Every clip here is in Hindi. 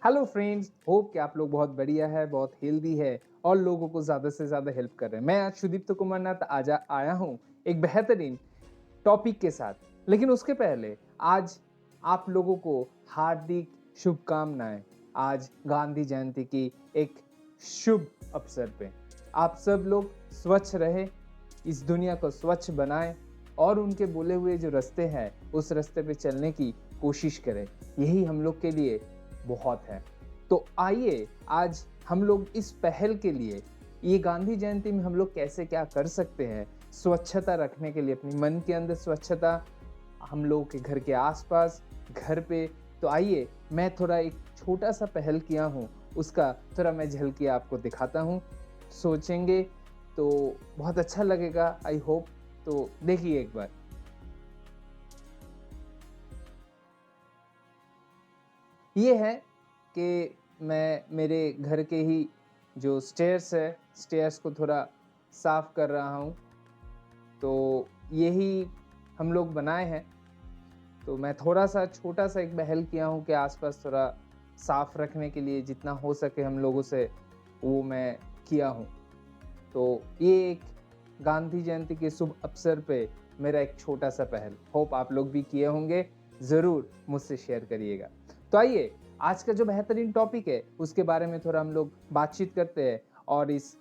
हेलो फ्रेंड्स, होप कि आप लोग बहुत बढ़िया है, बहुत हेल्दी है और लोगों को ज़्यादा से ज़्यादा हेल्प कर रहे हैं। मैं आज सुदीप्त कुमारनाथ आजा आया हूँ एक बेहतरीन टॉपिक के साथ। लेकिन उसके पहले आज आप लोगों को हार्दिक शुभकामनाएं। आज गांधी जयंती की एक शुभ अवसर पे आप सब लोग स्वच्छ रहे, इस दुनिया को स्वच्छ बनाएं और उनके बोले हुए जो रास्ते हैं उस रास्ते पे चलने की कोशिश करें। यही हम लोग के लिए बहुत है। तो आइए आज हम लोग इस पहल के लिए, ये गांधी जयंती में हम लोग कैसे क्या कर सकते हैं स्वच्छता रखने के लिए, अपनी मन के अंदर स्वच्छता, हम लोगों के घर के आसपास, घर पे। तो आइए मैं थोड़ा एक छोटा सा पहल किया हूँ, उसका थोड़ा मैं झलकियाँ आपको दिखाता हूँ। सोचेंगे तो बहुत अच्छा लगेगा, आई होप। तो देखिए एक बार। ये है कि मैं मेरे घर के ही जो स्टेयर्स है, स्टेयर्स को थोड़ा साफ कर रहा हूँ। तो यही हम लोग बनाए हैं। तो मैं थोड़ा सा छोटा सा एक पहल किया हूँ कि आसपास थोड़ा साफ रखने के लिए जितना हो सके हम लोगों से वो मैं किया हूँ। तो ये एक गांधी जयंती के शुभ अवसर पे मेरा एक छोटा सा पहल, होप आप लोग भी किए होंगे, ज़रूर मुझसे शेयर करिएगा। तो आइए आज का जो बेहतरीन टॉपिक है उसके बारे में थोड़ा हम लोग बातचीत करते हैं और इस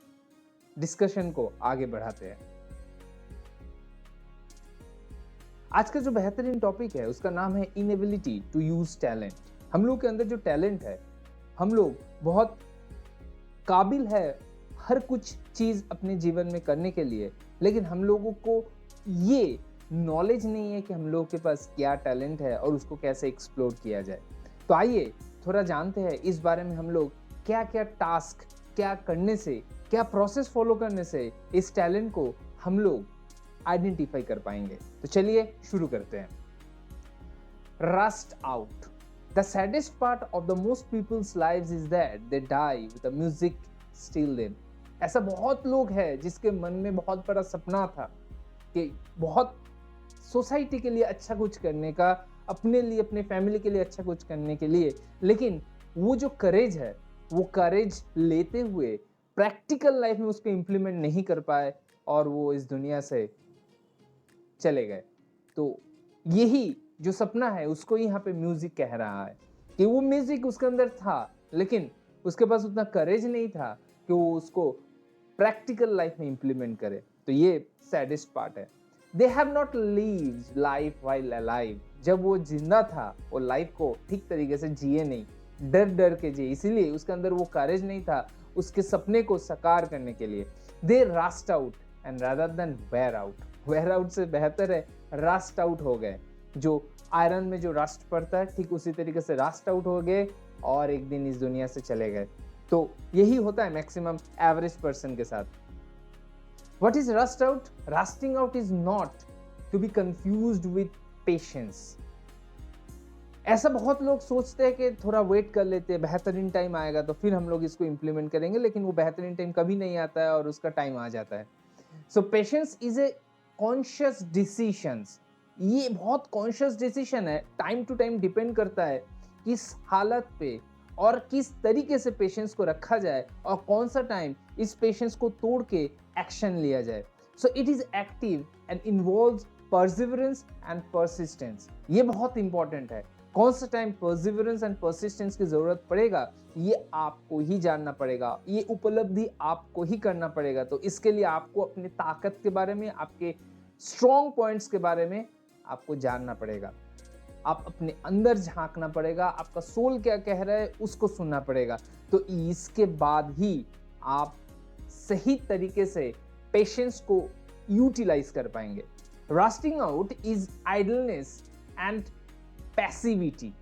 डिस्कशन को आगे बढ़ाते हैं। आज का जो बेहतरीन टॉपिक है उसका नाम है इनएबिलिटी टू यूज टैलेंट। हम लोग के अंदर जो टैलेंट है, हम लोग बहुत काबिल है हर कुछ चीज अपने जीवन में करने के लिए, लेकिन हम लोगों को ये नॉलेज नहीं है कि हम लोगों के पास क्या टैलेंट है और उसको कैसे एक्सप्लोर किया जाए। तो आइए थोड़ा जानते हैं इस बारे में, हम लोग क्या क्या टास्क, क्या करने से, क्या प्रोसेस फॉलो करने से इस टैलेंट को हम लोग आइडेंटिफाई कर पाएंगे। तो चलिए शुरू करते हैं। Rust out. The saddest part of the most people's lives is that they die with the music still them. ऐसा बहुत लोग हैं जिसके मन में बहुत बड़ा सपना था कि बहुत सोसाइटी के लिए अच्छा कुछ करने का, अपने लिए, अपने फैमिली के लिए अच्छा कुछ करने के लिए, लेकिन वो जो करेज है, वो करेज लेते हुए प्रैक्टिकल लाइफ में उसको इम्प्लीमेंट नहीं कर पाए और वो इस दुनिया से चले गए। तो यही जो सपना है उसको यहाँ पे म्यूजिक कह रहा है कि वो म्यूजिक उसके अंदर था, लेकिन उसके पास उतना करेज नहीं था कि वो उसको प्रैक्टिकल लाइफ में इंप्लीमेंट करे। तो ये सैडेस्ट पार्ट है। They have not lived life while alive. जब वो जिंदा था वो लाइफ को ठीक तरीके से जिए नहीं, डर डर के जिए, इसीलिए उसके अंदर वो करेज नहीं था उसके सपने को साकार करने के लिए। The rust out and rather than wear out. Wear out से बेहतर है रास्ट आउट हो गए। जो आयरन में जो रस्ट पड़ता है ठीक उसी तरीके से रास्ट आउट हो गए और एक दिन इस दुनिया से चले गए। तो यही होता है मैक्सिमम एवरेज पर्सन के साथ। What is rust out? Rusting out is not to be confused with patience. ऐसा बहुत लोग सोचते हैं कि थोड़ा वेट कर लेते हैं, बेहतरीन टाइम आएगा तो फिर हम लोग इसको इंप्लीमेंट करेंगे, लेकिन वो बेहतरीन टाइम कभी नहीं आता है और उसका टाइम आ जाता है। So patience is a conscious decisions. ये बहुत कॉन्शियस डिसीजन है, टाइम टू टाइम डिपेंड करता है किस हालत पे और किस तरीके से पेशेंस को रखा जाए और कौन सा टाइम इस पेशेंस को तोड़ के एक्शन लिया जाए। So it is active and involves perseverance and persistence. ये बहुत इंपॉर्टेंट है। कौन सा टाइम परसिवरेंस एंड परसिस्टेंस की जरूरत पड़ेगा ये आपको ही जानना पड़ेगा, ये उपलब्धि आपको ही करना पड़ेगा। तो इसके लिए आपको अपनी ताकत के बारे में, आपके स्ट्रॉन्ग पॉइंट्स के बारे में आपको जानना पड़ेगा। आप अपने अंदर झांकना पड़ेगा, आपका सोल क्या कह रहा है उसको सुनना पड़ेगा। तो इसके बाद ही आप सही तरीके से पेशेंस को यूटिलाइज कर पाएंगे। Rusting out is idleness and passivity.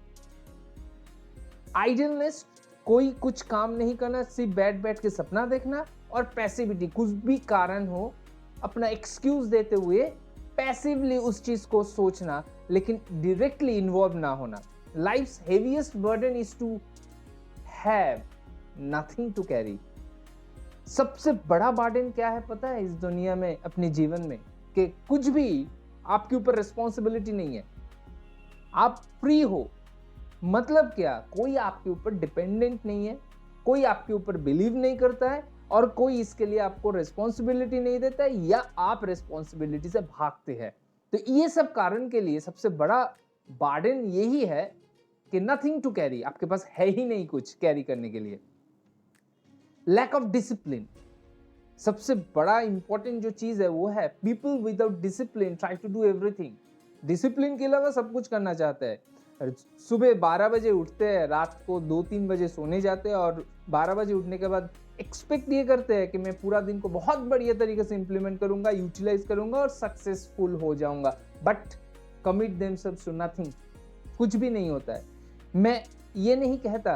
Idleness, कोई कुछ काम नहीं करना, सिर्फ बैठ बैठ के सपना देखना, और पैसिविटी, कुछ भी कारण हो अपना एक्सक्यूज देते हुए पैसिवली उस चीज को सोचना लेकिन डायरेक्टली इन्वॉल्व ना होना। Life's heaviest burden is to have nothing to carry. सबसे बड़ा बर्डन क्या है पता है इस दुनिया में, अपने जीवन में, कि कुछ भी आपके ऊपर रिस्पॉन्सिबिलिटी नहीं है, आप फ्री हो, मतलब क्या, कोई आपके ऊपर डिपेंडेंट नहीं है, कोई आपके ऊपर बिलीव नहीं करता है और कोई इसके लिए आपको रिस्पॉन्सिबिलिटी नहीं देता है या आप रिस्पॉन्सिबिलिटी से भागते हैं। तो ये सब कारण के लिए सबसे बड़ा बार्डन यही है कि नथिंग टू कैरी, आपके पास है ही नहीं कुछ कैरी करने के लिए। लैक ऑफ डिसिप्लिन, सबसे बड़ा इंपॉर्टेंट जो चीज है वो है people without discipline try to do everything. Discipline के अलावा सब कुछ करना चाहता है। सुबह 12 बजे उठते हैं, रात को 2-3 बजे सोने जाते हैं और 12 बजे उठने के बाद एक्सपेक्ट ये करते हैं कि मैं पूरा दिन को बहुत बढ़िया तरीके से इंप्लीमेंट करूंगा, यूटिलाइज करूंगा और सक्सेसफुल हो जाऊंगा, but commit themselves to nothing, कुछ भी नहीं होता है। मैं ये नहीं कहता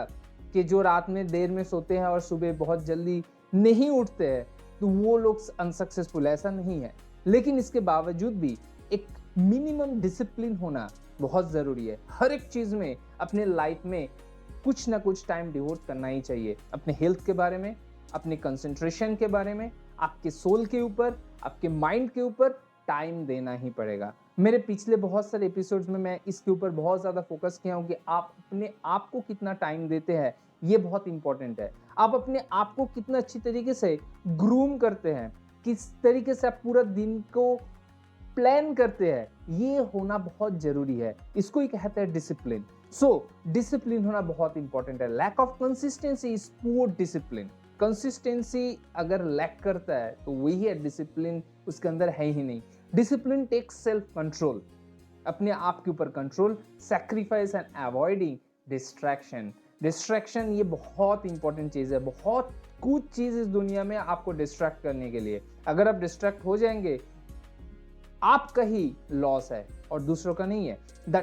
कि जो रात में देर में सोते हैं और सुबह बहुत जल्दी नहीं उठते हैं तो वो लोग अनसक्सेसफुल, ऐसा नहीं है। लेकिन इसके बावजूद भी एक मिनिमम डिसिप्लिन होना बहुत ज़रूरी है। हर एक चीज़ में अपने लाइफ में कुछ ना कुछ टाइम डिवोट करना ही चाहिए। अपने हेल्थ के बारे में, अपने कंसंट्रेशन के बारे में, आपके सोल के ऊपर, आपके माइंड के ऊपर टाइम देना ही पड़ेगा। मेरे पिछले बहुत सारे एपिसोड्स में मैं इसके ऊपर बहुत ज़्यादा फोकस किया हूँ कि आप अपने आप को कितना टाइम देते हैं, ये बहुत इंपॉर्टेंट है। आप अपने आप को कितना अच्छी तरीके से ग्रूम करते हैं, किस तरीके से आप पूरा दिन को प्लान करते हैं, ये होना बहुत जरूरी है। इसको ही कहते हैं डिसिप्लिन। सो डिसिप्लिन होना बहुत इंपॉर्टेंट है। Lack of consistency is poor discipline. Consistency अगर लैक करता है तो वही है डिसिप्लिन, उसके अंदर है ही नहीं। डिसिप्लिन टेक्स सेल्फ कंट्रोल, अपने आप के ऊपर control, sacrifice and avoiding distraction. Distraction ये बहुत इंपॉर्टेंट चीज है। बहुत कुछ चीज इस दुनिया में आपको डिस्ट्रैक्ट करने के लिए, अगर आप डिस्ट्रैक्ट हो जाएंगे आपका ही लॉस है और दूसरों का नहीं है। द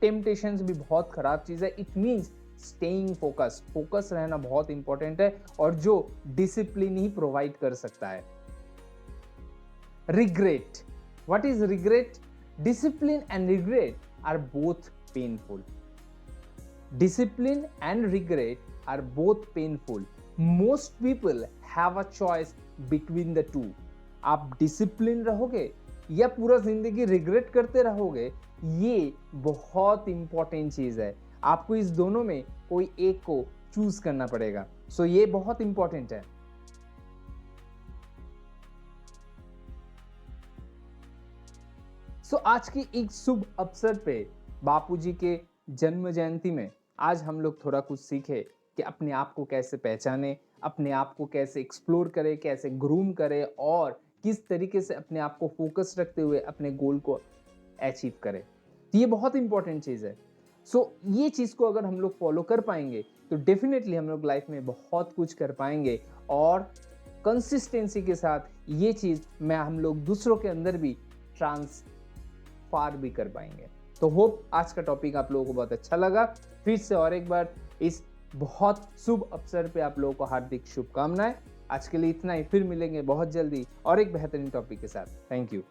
टेम्पटेशंस भी बहुत खराब चीज है। इट मीन्स स्टेइंग फोकस रहना बहुत इंपॉर्टेंट है और जो डिसिप्लिन ही प्रोवाइड कर सकता है। Regret, what is regret? Discipline and regret are both painful. Discipline and regret are both painful. Most people have a choice between the two. आप डिसिप्लिन रहोगे या पूरा जिंदगी रिग्रेट करते रहोगे, ये बहुत इंपॉर्टेंट चीज है। आपको इस दोनों में कोई एक को चूज करना पड़ेगा। सो ये बहुत इंपॉर्टेंट है। सो आज की एक शुभ अवसर पे बापूजी के जन्म जयंती में आज हम लोग थोड़ा कुछ सीखे कि अपने आप को कैसे पहचाने, अपने आप को कैसे एक्सप्लोर करें, कैसे ग्रूम करें और किस तरीके से अपने आप को फोकस रखते हुए अपने गोल को अचीव करें। तो ये बहुत इंपॉर्टेंट चीज़ है। सो ये चीज़ को अगर हम लोग फॉलो कर पाएंगे तो डेफिनेटली हम लोग लाइफ में बहुत कुछ कर पाएंगे और कंसिस्टेंसी के साथ ये चीज़ में हम लोग दूसरों के अंदर भी ट्रांसफर भी कर पाएंगे। तो होप आज का टॉपिक आप लोगों को बहुत अच्छा लगा। फिर से और एक बार इस बहुत शुभ अवसर पे आप लोगों को हार्दिक शुभकामनाएं। आज के लिए इतना ही, फिर मिलेंगे बहुत जल्दी और एक बेहतरीन टॉपिक के साथ। Thank you.